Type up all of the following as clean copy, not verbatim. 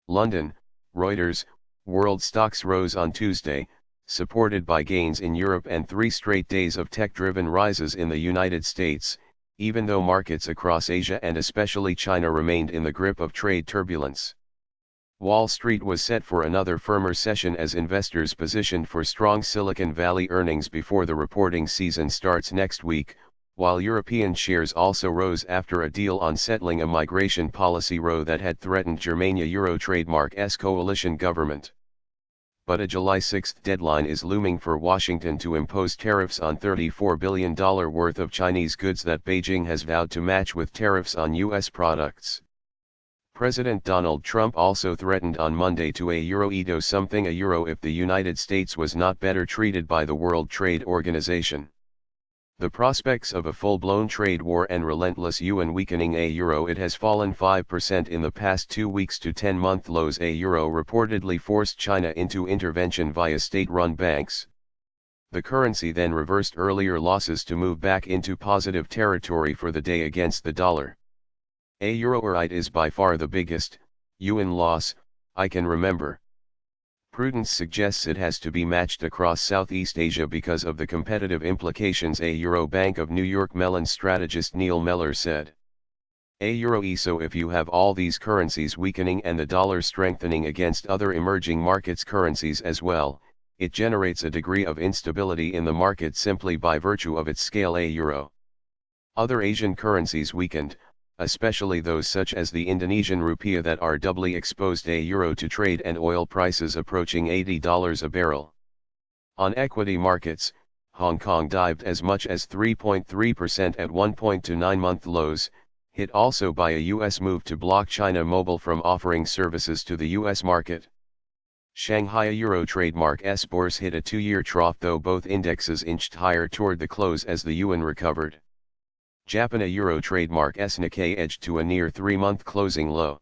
London, Reuters, world stocks rose on Tuesday, supported by gains in Europe and 3 straight days of tech-driven rises in the United States, even though markets across Asia and especially China remained in the grip of trade turbulence. Wall Street was set for another firmer session as investors positioned for strong Silicon Valley earnings before the reporting season starts next week, while European shares also rose after a deal on settling a migration policy row that had threatened Germania Euro trademark's coalition government. But a July 6 deadline is looming for Washington to impose tariffs on $34 billion worth of Chinese goods that Beijing has vowed to match with tariffs on U.S. products. President Donald Trump also threatened on Monday to euro something a euro if the United States was not better treated by the World Trade Organization. The prospects of a full-blown trade war and relentless yuan weakening euro. It has fallen 5% in the past 2 weeks to 10-month lows. Euro reportedly forced China into intervention via state-run banks. The currency then reversed earlier losses to move back into positive territory for the day against the dollar. Euro is by far the biggest yuan loss I can remember. Prudence suggests it has to be matched across Southeast Asia because of the competitive implications, a Euro Bank of New York Mellon strategist Neil Mellor said. So if you have all these currencies weakening and the dollar strengthening against other emerging markets' currencies as well, it generates a degree of instability in the market simply by virtue of its scale. Euro. Other Asian currencies weakened, especially those such as the Indonesian rupiah that are doubly exposed euro to trade and oil prices approaching $80 a barrel. On equity markets, Hong Kong dived as much as 3.3% at one point to 9-month lows, hit also by a U.S. move to block China Mobile from offering services to the U.S. market. Shanghai Euro trademark's bourse hit a 2-year trough, though both indexes inched higher toward the close as the yuan recovered. Japan Euro trademark's Nikkei edged to a near 3-month closing low.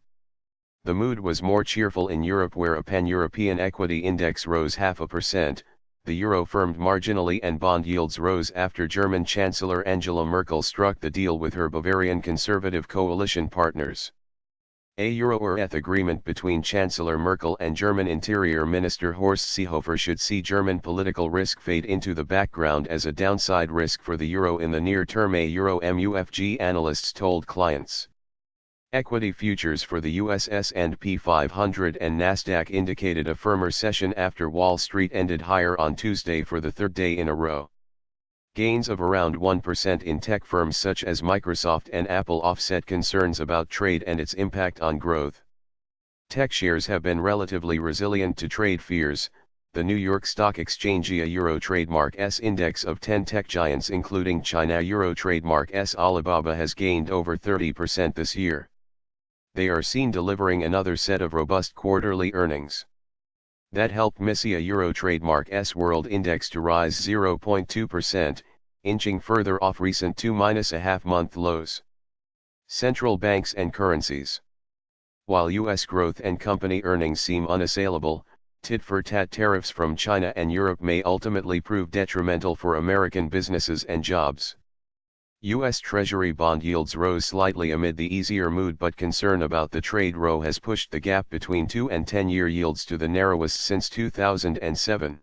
The mood was more cheerful in Europe, where a pan-European equity index rose 0.5%, the euro firmed marginally and bond yields rose after German Chancellor Angela Merkel struck the deal with her Bavarian conservative coalition partners. A Euro-Earth agreement between Chancellor Merkel and German Interior Minister Horst Seehofer should see German political risk fade into the background as a downside risk for the euro in the near term, a Euro MUFG analysts told clients. Equity futures for the US S&P 500 and Nasdaq indicated a firmer session after Wall Street ended higher on Tuesday for the third day in a row. Gains of around 1% in tech firms such as Microsoft and Apple offset concerns about trade and its impact on growth. Tech shares have been relatively resilient to trade fears. The New York Stock Exchange Euro trademark's index of 10 tech giants including China Euro trademark's Alibaba has gained over 30% this year. They are seen delivering another set of robust quarterly earnings. That helped MISI Euro trademark's world index to rise 0.2%, inching further off recent 2-1/2-month lows. Central banks and currencies. While U.S. growth and company earnings seem unassailable, tit-for-tat tariffs from China and Europe may ultimately prove detrimental for American businesses and jobs. U.S. Treasury bond yields rose slightly amid the easier mood, but concern about the trade row has pushed the gap between 2- and 10-year yields to the narrowest since 2007.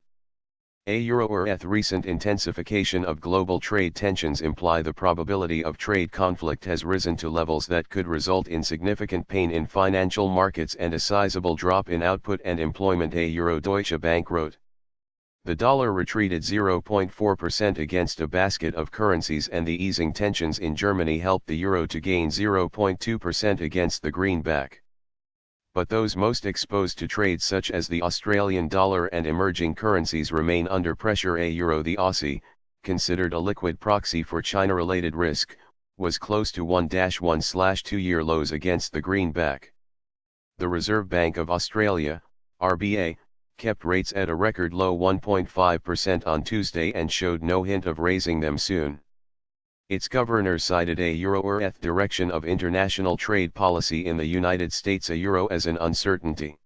A Euro-Earth recent intensification of global trade tensions imply the probability of trade conflict has risen to levels that could result in significant pain in financial markets and a sizable drop in output and employment, a Euro Deutsche Bank wrote. The dollar retreated 0.4% against a basket of currencies, and the easing tensions in Germany helped the euro to gain 0.2% against the greenback. But those most exposed to trade such as the Australian dollar and emerging currencies remain under pressure. A euro, the Aussie, considered a liquid proxy for China-related risk, was close to 1-1/2-year lows against the greenback. The Reserve Bank of Australia, RBA, kept rates at a record low 1.5% on Tuesday and showed no hint of raising them soon. Its governor cited a Euro-Earth direction of international trade policy in the United States, a euro as an uncertainty.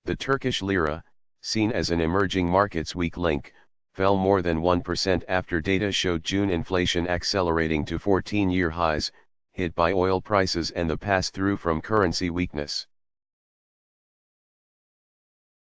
The Turkish lira, seen as an emerging markets weak link, fell more than 1% after data showed June inflation accelerating to 14-year highs, hit by oil prices and the pass-through from currency weakness.